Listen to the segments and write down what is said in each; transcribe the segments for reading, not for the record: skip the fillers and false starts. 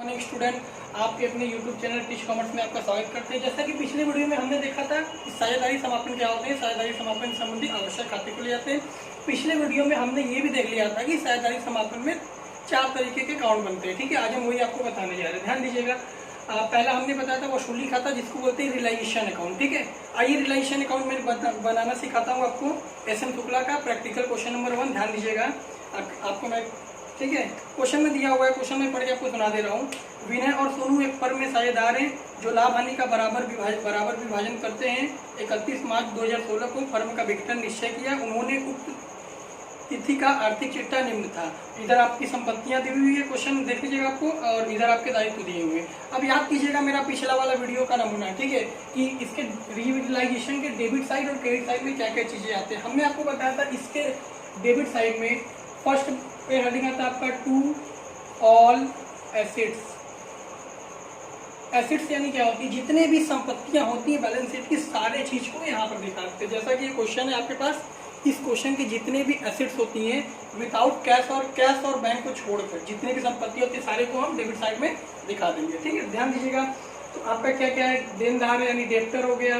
Morning student, आपके अपने YouTube channel teach commerce में आपका स्वागत करते हैं। जैसा कि पिछले वीडियो में हमने देखा था कि साझेदारी समापन क्या होते हैं, साझेदारी समापन संबंधी आवश्यक खाते को ले जाते हैं। पिछले वीडियो में हमने ये भी देख लिया था कि साझेदारी समापन में 4 तरीके के अकाउंट बनते हैं। ठीक है, आज हम वही आपको बताने जा रहे हैं, ध्यान दीजिएगा। पहला हमने बताया था वसूली खाता, जिसको बोलते हैं रियलाइजेशन अकाउंट। ठीक है, आइए रियलाइजेशन अकाउंट में बनाना सिखाता हूँ आपको। SM शुक्ला का प्रैक्टिकल क्वेश्चन नंबर 1, ध्यान दीजिएगा। आपको मैं ठीक है क्वेश्चन में दिया हुआ है, क्वेश्चन में पढ़ के आपको सुना दे रहा हूँ। विनय और सोनू एक फर्म में साझेदार हैं जो लाभ हानि का बराबर विभाजन करते हैं। 31 मार्च 2016 को फर्म का विघटन निश्चय किया। उन्होंने उक्त तिथि का आर्थिक चिट्ठा निम्न था। इधर आपकी संपत्तियां दी हुई है, क्वेश्चन देख लीजिएगा आपको, और इधर आपके दायित्व दिए हुए हैं। अब याद कीजिएगा मेरा पिछला वाला वीडियो का नमूना, ठीक है, कि इसके रियूटिलाइजेशन के डेबिट साइड और क्रेडिट साइड में क्या क्या चीजें आती है। हमने आपको बताया था इसके डेबिट साइड में फर्स्ट पे हेडिंग आता है आपका टू ऑल एसेट्स। एसेट्स यानी क्या होती है, जितने भी संपत्तियां होती हैं बैलेंस शीट की, सारे चीज को यहाँ पर दिखाते हैं। जैसा कि ये क्वेश्चन है आपके पास, इस क्वेश्चन की जितने भी एसेट्स होती हैं विदाउट कैश और बैंक को छोड़कर जितने भी संपत्ति होती है सारे को हम डेबिट साइड में दिखा देंगे। ठीक है, ध्यान दीजिएगा। तो आपका क्या क्या है, देनदार यानी डेप्टर हो गया,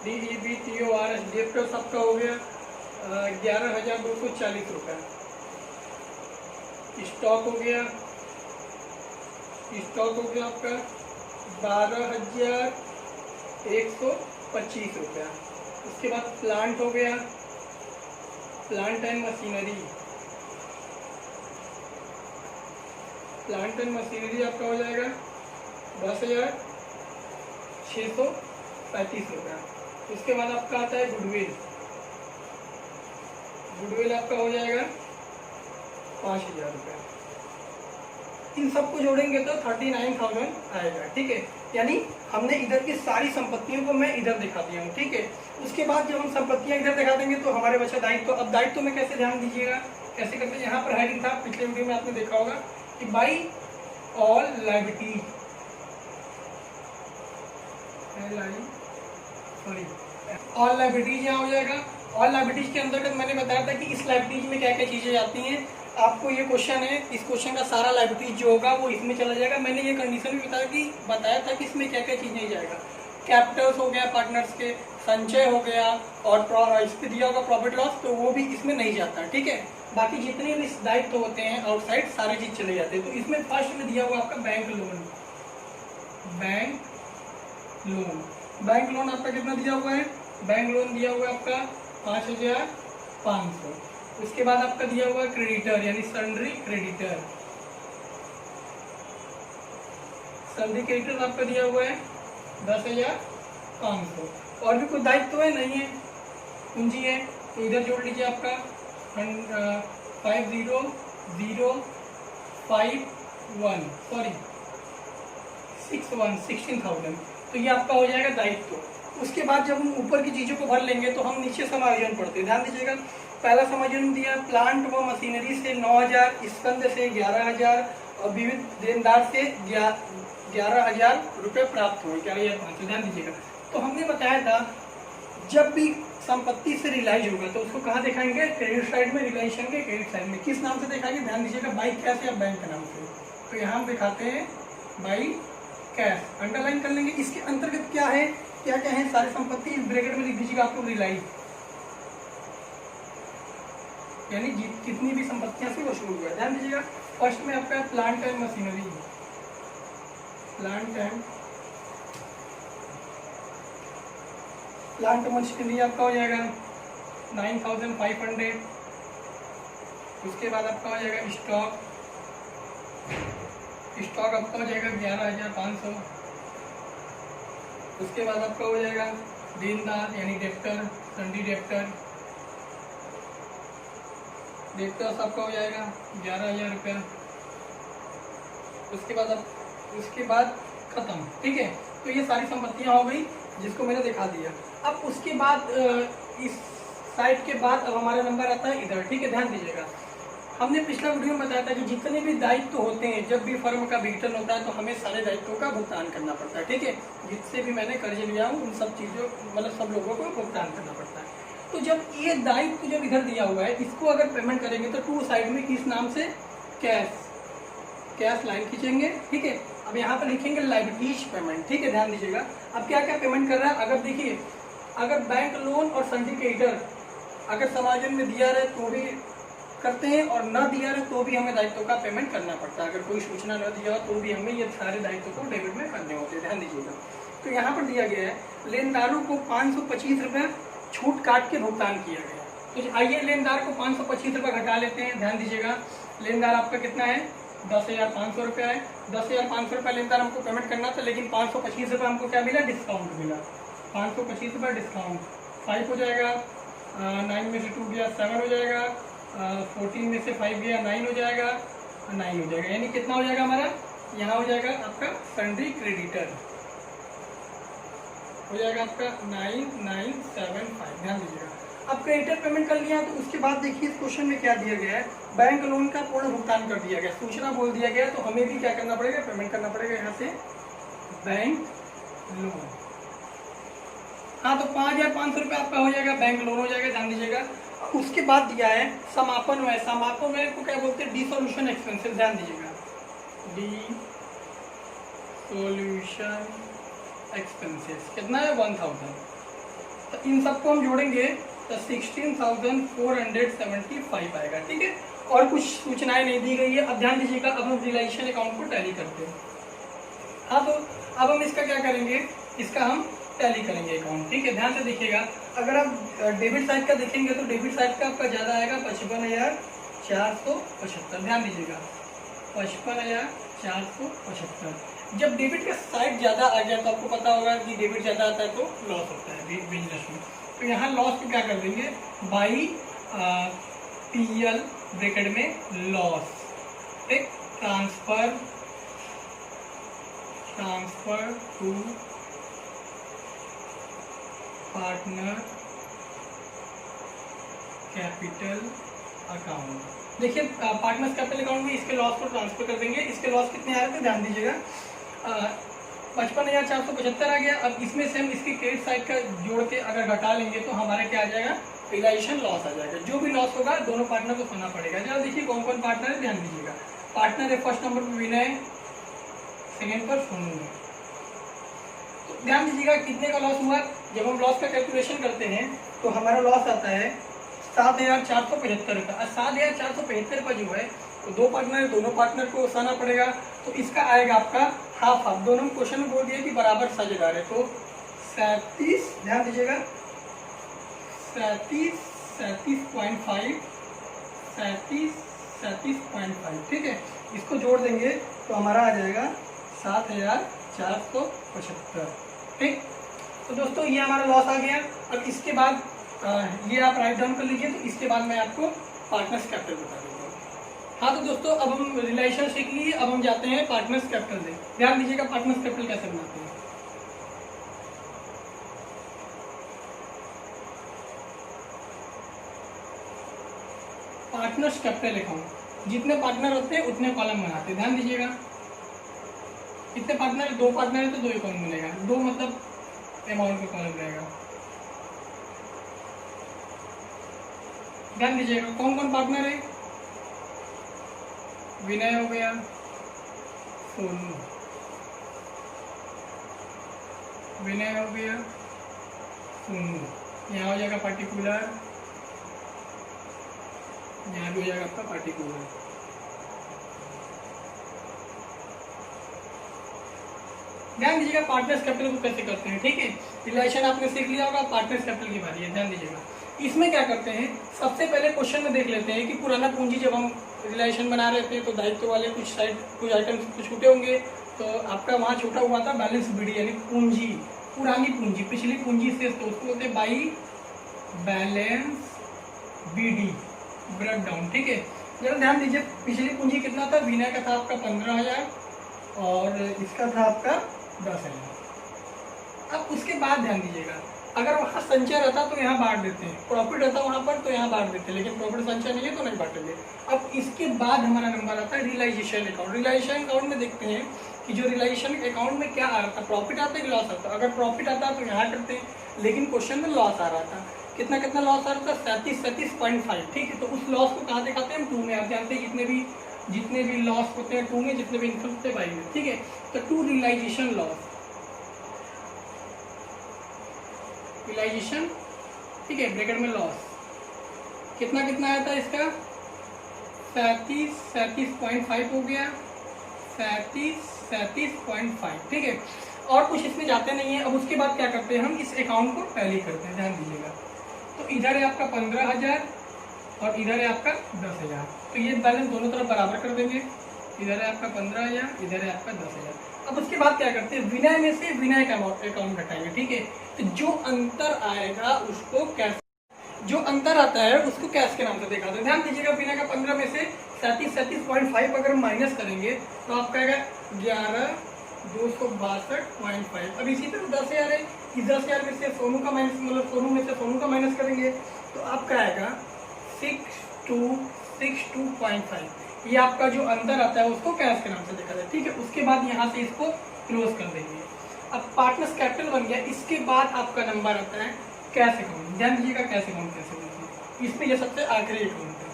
DEBTORS डेप्टर सबका हो गया 11,240 रुपये। स्टॉक हो गया आपका 12,125 रुपया। उसके बाद प्लांट हो गया, प्लांट एंड मशीनरी आपका हो जाएगा 10,635 रुपया। उसके बाद आपका आता है गुडविल आपका हो जाएगा 5,000 रुपया। इन सबको जोड़ेंगे तो 39,000 आएगा। ठीक है, यानी हमने इधर की सारी संपत्तियों को मैं इधर दिखा दिया हूँ। ठीक है, उसके बाद जब हम संपत्तियां इधर दिखा देंगे तो हमारे बचा दायित्व। अब दायित्व में कैसे, ध्यान दीजिएगा कैसे करते हैं। यहाँ पर हेडिंग था, पिछले वीडियो में आपने देखा होगा कि by all liabilities, all liabilities यहाँ हो जाएगा। ऑल लायबिलिटीज के अंतर्गत मैंने बताया था कि इस लायबिलिटीज में क्या क्या चीजें आती हैं। आपको ये क्वेश्चन है, इस क्वेश्चन का सारा लायबिलिटीज जो होगा वो इसमें चला जाएगा। मैंने ये कंडीशन भी बताया था कि इसमें क्या क्या चीज नहीं जाएगा। कैपिटल्स हो गया पार्टनर्स के, संचय हो गया, और इस पे दिया होगा प्रॉफिट लॉस, तो वो भी इसमें नहीं जाता। ठीक है, बाकी जितने भी दायित्व होते हैं आउटसाइड सारे चीज चले जाते हैं। तो इसमें फर्स्ट में दिया हुआ आपका बैंक लोन आपका कितना दिया हुआ है, बैंक लोन दिया हुआ है आपका 5,500। उसके बाद आपका दिया हुआ है क्रेडिटर यानी सन्ड्री क्रेडिटर आपका दिया हुआ है 10,500। और भी कोई दायित्व है नहीं है, पूंजी है, तो इधर जोड़ लीजिए आपका 16,000। तो ये आपका हो जाएगा दायित्व। उसके बाद जब हम ऊपर की चीजों को भर लेंगे तो हम नीचे समायोजन पढ़ते हैं, ध्यान दीजिएगा। पहला समायोजन दिया प्लांट व मशीनरी से 9,000, स्कंद से 11,000 और विविध देनदार से 11,000 रुपये प्राप्त हुए, 11,500। ध्यान दीजिएगा। तो हमने बताया था जब भी संपत्ति से रियलाइज होगा तो उसको कहाँ दिखाएंगे, क्रेडिट साइड में, रियलाइजेशन के क्रेडिट साइड में। किस नाम से दिखाएंगे, ध्यान दीजिएगा, बाई कैश या बैंक के नाम से। तो यहाँ हम दिखाते हैं बाई कैश, अंडरलाइन कर लेंगे। इसके अंतर्गत क्या है, क्या क्या है सारी संपत्ति, इस ब्रैकेट में लिख दीजिएगा आपको रियलाइज, यानी कितनी भी संपत्तियां से वसूल हुआ। ध्यान दीजिएगा, फर्स्ट में आपका प्लांट एंड मशीनरी आपका हो जाएगा 9,500। उसके बाद आपका हो जाएगा स्टॉक आपका हो जाएगा 11,500। उसके बाद आपका हो जाएगा देनदार यानी डेप्टर, सन्ड्री डेप्टर्स आपका हो जाएगा 11,000 रुपया। उसके बाद खत्म। ठीक है, तो ये सारी संपत्तियां हो गई जिसको मैंने दिखा दिया। अब उसके बाद इस साइड के बाद अब हमारा नंबर आता है इधर। ठीक है, ध्यान दीजिएगा। हमने पिछला वीडियो में बताया था कि जितने भी दायित्व होते हैं, जब भी फर्म का विघटन होता है तो हमें सारे दायित्वों का भुगतान करना पड़ता है। ठीक है, जिससे भी मैंने कर्ज लिया हूँ उन सब चीज़ों मतलब सब लोगों को भुगतान करना पड़ता है। तो जब ये दायित्व जब इधर दिया हुआ है, इसको अगर पेमेंट करेंगे तो टू साइड में किस नाम से, कैश, कैश लाइन खींचेंगे, ठीक है। अब यहाँ पर लिखेंगे लाइबिलिटीज पेमेंट, ठीक है, ध्यान दीजिएगा। अब क्या क्या पेमेंट कर रहा है, अगर देखिए अगर बैंक लोन और सिंडिकेटर अगर समाजन में दिया रहे तो भी करते हैं और न दिया रहे तो भी हमें दायित्व का पेमेंट करना पड़ता है। अगर कोई सूचना न दिया हो तो भी हमें ये सारे दायित्व को डेबिट में करने होते हैं, ध्यान दीजिएगा। तो यहाँ पर दिया गया है लेनदारों को 525 रुपये छूट काट के भुगतान किया गया। तो आइए लेनदार को 525 रुपये घटा लेते हैं, ध्यान दीजिएगा। लेनदार आपका कितना है, 10,500 रुपया है। 10,500 रुपये लेनदार हमको पेमेंट करना था, लेकिन 525 रुपये हमको क्या मिला, डिस्काउंट मिला। 525 रुपये डिस्काउंट 5 हो जाएगा, 9 में से 2 गया 7 हो जाएगा, 14 में से 5 गया 9 हो जाएगा, 9 हो जाएगा। यानी कितना हो जाएगा हमारा, यहाँ हो जाएगा आपका सन्ड्री क्रेडिटर हो जाएगा आपका 9975, ध्यान दीजिएगा। अब क्रेडिटर पेमेंट कर लिया तो उसके बाद देखिए इस क्वेश्चन में क्या दिया गया है, बैंक लोन का पूर्ण भुगतान कर दिया गया, सूचना बोल दिया गया। तो हमें भी क्या करना पड़ेगा, पेमेंट करना पड़ेगा यहाँ से बैंक लोन। हाँ, तो 5,500 रुपये आपका हो जाएगा, बैंक लोन हो जाएगा, ध्यान दीजिएगा। उसके बाद दिया है समापन व्यय। समापन व्यय को क्या बोलते हैं, डिसोल्यूशन एक्सपेंसेस, ध्यान दीजिएगा, डिसोल्यूशन एक्सपेंसेस कितना है, 1000। तो इन सबको हम जोड़ेंगे तो 16,475 आएगा, ठीक है। और कुछ सूचनाएं नहीं दी गई है। अब ध्यान दीजिएगा, अब हम रिलायशन अकाउंट को टैली करते हैं। हाँ, तो अब हम इसका क्या करेंगे, इसका हम टैली करेंगे अकाउंट, ठीक है। ध्यान से देखिएगा, अगर आप डेबिट साइड का देखेंगे तो डेबिट साइड का आपका ज़्यादा आएगा 55,475, ध्यान दीजिएगा 55,475। जब डेबिट का साइड ज़्यादा आ गया तो आपको पता होगा कि डेबिट ज़्यादा आता है तो लॉस होता है बिजनेस में। तो यहाँ लॉस को क्या कर देंगे, बाई PL ब्रैकेट में लॉस, ठीक, transfer to partner capital account. देखिए पार्टनर्स कैपिटल अकाउंट में इसके लॉस को ट्रांसफर कर देंगे। इसके लॉस कितने आ रहे थे, ध्यान दीजिएगा 55,475 आ गया। अब इसमें से हम इसकी क्रेडिट साइड का जोड़ के अगर घटा लेंगे तो हमारा क्या आ जाएगा, रिलायशन लॉस आ जाएगा। जो भी लॉस होगा दोनों पार्टनर को सुनना पड़ेगा। जरा देखिए कौन कौन पार्टनर है, ध्यान दीजिएगा। पार्टनर है फर्स्ट नंबर पर विनय, सेकेंड पर सोनू। तो ध्यान दीजिएगा कितने का लॉस हुआ। जब हम लॉस का कैलकुलेशन करते हैं तो हमारा लॉस आता है 7,475 रुपये। 7,475 रुपये जो है तो दो पार्टनर है, दोनों पार्टनर को सहना पड़ेगा। तो इसका आएगा आपका हाफ हाफ। दोनों क्वेश्चन में बोल दिया कि बराबर साझेदार है, तो 37, ध्यान दीजिएगा 37.5, ठीक है। इसको जोड़ देंगे तो हमारा आ जाएगा 7,475, ठीक। तो दोस्तों ये हमारा लॉस आ गया। अब इसके बाद ये आप राइट डाउन कर लीजिए। तो इसके बाद मैं आपको पार्टनर्स कैपिटल बता दूंगा। हाँ, तो दोस्तों अब हम रिलेशन सीख लिए, अब हम जाते हैं पार्टनर्स कैपिटल से। ध्यान दीजिएगा पार्टनर्स कैपिटल कैसे बनाते हैं। पार्टनर्स कैपिटल अकाउंट, जितने पार्टनर होते हैं उतने कॉलम बनाते हैं। ध्यान दीजिएगा कितने पार्टनर, 2 पार्टनर है तो 2 ही कॉलम मिलेगा। 2 मतलब अमाउंट का कॉलम रहेगा। ध्यान दीजिएगा कौन कौन पार्टनर है, विनय हो गया, सोनू, विनय हो गया, सोनू। यहाँ हो जाएगा पार्टिकुलर, यहाँ भी हो जाएगा आपका पार्टिकुलर। ध्यान दीजिएगा पार्टनर्स कैपिटल को कैसे करते हैं, ठीक है। रिलेशन आपने सीख लिया होगा, पार्टनर्स कैपिटल की बारी है। ध्यान दीजिएगा इसमें क्या करते हैं, सबसे पहले क्वेश्चन में देख लेते हैं कि पुराना पूंजी जब हम रिलेशन बना रहे थे तो दायित्व वाले कुछ आइटम कुछ छूटे होंगे। तो आपका वहाँ छूटा हुआ था बैलेंस BD, यानी पूंजी, पुरानी पूंजी, पिछली पूंजी से, तो उसको बोलते हैं by balance BD break down, ठीक है। जरा ध्यान दीजिए पिछली पूंजी कितना था, विनय का था आपका 15,000 और इसका था आपका 10,000। अब उसके बाद ध्यान दीजिएगा अगर वहाँ संचय रहता तो यहाँ बांट देते हैं, प्रॉफिट रहता वहाँ पर तो यहाँ बांट देते हैं, लेकिन प्रॉफिट संचय नहीं है तो नहीं बांटेंगे। अब इसके बाद हमारा नंबर आता है रियलाइजेशन अकाउंट। रियलाइजेशन अकाउंट में देखते हैं कि जो रियलाइजेशन अकाउंट में क्या आ रहा था, प्रॉफिट आता है कि लॉस आता है। अगर प्रॉफिट आता तो यहाँ करते हैं, लेकिन क्वेश्चन में लॉस आ रहा था। कितना कितना लॉस आ रहा था, 37.5, ठीक है। तो उस लॉस को कहाँ दिखाते हैं हम, 2 में। आप जानते हैं जितने भी जितने भी लॉस होते हैं 2 में, जितने भी इनकम होते हैं y में, ठीक है। तो 2 रियलाइजेशन लॉस, रियलाइजेशन, ठीक है, ब्रैकेट में लॉस कितना कितना आया था इसका 37.5 हो गया, 37.5, ठीक है। और कुछ इसमें जाते नहीं है। अब उसके बाद क्या करते हैं हम, इस अकाउंट को टैली करते हैं, ध्यान दीजिएगा। तो इधर है आपका 15,000 और इधर है आपका 10,000, तो ये बैलेंस दोनों तरफ बराबर कर देंगे। इधर है आपका 15,000, इधर है आपका 10,000। अब उसके बाद क्या करते हैं, विनय में से विनय का अकाउंट घटाएंगे, ठीक है। तो जो अंतर आएगा उसको कैश, जो अंतर आता है उसको कैश के नाम से दिखाते हैं। ध्यान दीजिएगा, विनय का 15 में से 37.5 अगर माइनस करेंगे तो आपका आएगा 11,262.5। अब इसी तरह 10,000 है, इस 10,000 में से सोनू का माइनस, मतलब सोनू में से सोनू का माइनस करेंगे तो आपका आएगा 6262.5। ये आपका जो अंतर आता है उसको कैश के नाम से देखा जाए, ठीक है। उसके बाद यहाँ से इसको क्लोज कर देंगे। अब पार्टनर्स कैपिटल बन गया। इसके बाद आपका नंबर आता है कैश अकाउंट। ध्यान दीजिएगा कैश अकाउंट कैसे बनते हैं, इसमें ये सबसे आखिरी अकाउंट है।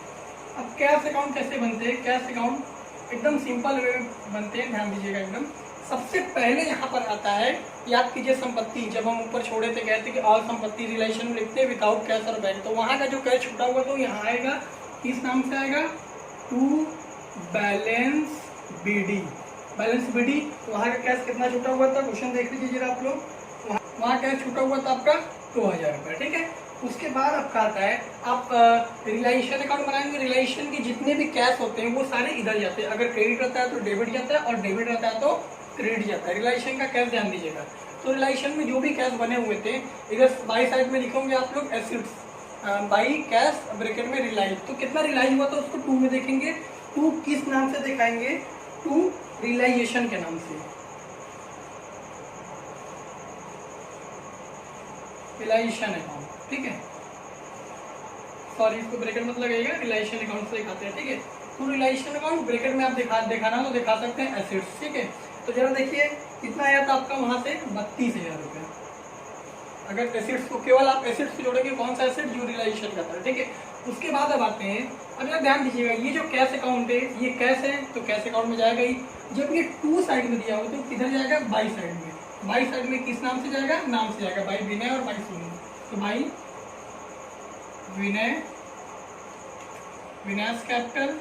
अब कैश अकाउंट कैसे बनते हैं, कैश अकाउंट एकदम सिंपल वे में बनते हैं, ध्यान दीजिएगा एकदम। सबसे पहले यहाँ पर आता है, याद कीजिए संपत्ति, जब हम ऊपर छोड़े थे कहते कि ऑल संपत्ति रिलेशन में लिखते हैं विदाउट कैश और बैंक, तो वहाँ का जो कैश छूटा हुआ तो यहाँ आएगा, किस नाम से आएगा, to balance BD, balance BD. वहाँ का कैश कितना छूटा हुआ था, क्वेश्चन देख लीजिए जरा आप लोग, वहाँ कैश छूटा हुआ था आपका 2,000 रुपये, ठीक है। उसके बाद आपका आता है, आप रिलाइजेशन अकाउंट बनाएंगे। रिलाइजेशन के जितने भी कैश होते हैं वो सारे इधर जाते हैं, अगर क्रेडिट रहता है तो डेबिट जाता है और डेबिट रहता है तो क्रेडिट जाता है। रिलाइजेशन का कैश ध्यान दीजिएगा। तो रिलाइजेशन में जो भी कैश बने हुए थे, इधर बाई साइड में लिखोगे आप लोग एसिड्स, बाई कैश ब्रैकेट में रिलाइज, तो कितना रिलाइज हुआ था उसको 2 में देखेंगे। 2 किस नाम से दिखाएंगे, 2 रिलाइजेशन के नाम से, रिलाइजेशन अकाउंट, ठीक है। सॉरी, इसको ब्रैकेट मत लगाइएगा, रिलाइजेशन अकाउंट से दिखाते हैं, ठीक है। तो रिलाइजेशन अकाउंट ब्रैकेट में आप दिखाना तो दिखा सकते हैं एसेट्स, ठीक है। तो जरा देखिए कितना आया था आपका वहां से 32,000 रुपये। अगर एसेट्स को केवल आप एसेट्स को जोड़ेंगे, कौन सा एसेट, जो रिलाइजेशन का था, ठीक है। उसके बाद अब आते हैं, अब जरा ध्यान दीजिएगा, ये जो कैश अकाउंट है ये कैश है तो कैश अकाउंट में जाएगा ही। जब ये 2 साइड में दिया हो तो किधर जाएगा, बाई साइड में। बाई साइड में किस नाम से जाएगा, नाम से जाएगा, बाई विनय और बाई सोनू। तो बाई विनय, विनाश कैपिटल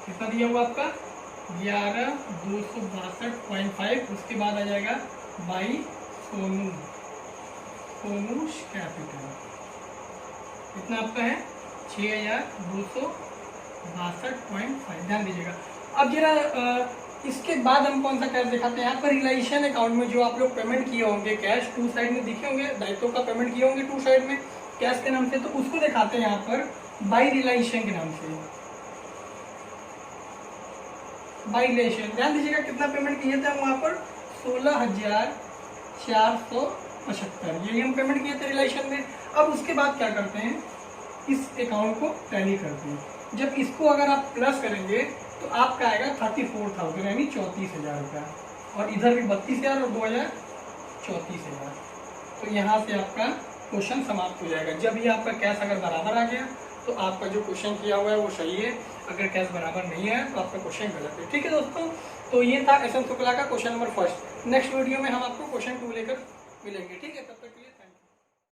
कितना दिया हुआ आपका 11,262.5। उसके बाद आ जाएगा बाई सोनू, सोनूश कैपिटल कितना आपका है 6,262.5। ध्यान दीजिएगा। अब जरा इसके बाद हम कौन सा कैश दिखाते हैं, यहाँ पर रिलाइजेशन अकाउंट में जो आप लोग पेमेंट किए होंगे कैश 2 साइड में दिखे होंगे, दायित्वों का पेमेंट किए होंगे 2 साइड में कैश के नाम से, तो उसको दिखाते हैं यहाँ पर बाई रिलाइजेशन के नाम से, बाई रिलेशन। ध्यान दीजिएगा कितना पेमेंट किए थे हम वहाँ पर 16,475, यही हम पेमेंट किए थे रिलेशन में। अब उसके बाद क्या करते हैं, इस अकाउंट को टैली करते हैं। जब इसको अगर आप प्लस करेंगे तो आपका आएगा 34,000 यानी 34,000 रुपया, और इधर भी 32,000 और 2,000 34,000। तो यहाँ से आपका क्वेश्चन समाप्त हो जाएगा। जब ये आपका कैश अगर बराबर आ गया तो आपका जो क्वेश्चन किया हुआ है वो सही है, अगर कैश बराबर नहीं है तो आपका क्वेश्चन गलत है, ठीक है दोस्तों। तो ये था एस एम शुक्ला का क्वेश्चन नंबर 1। नेक्स्ट वीडियो में हम आपको क्वेश्चन 2 लेकर मिलेंगे, ठीक है। तब तक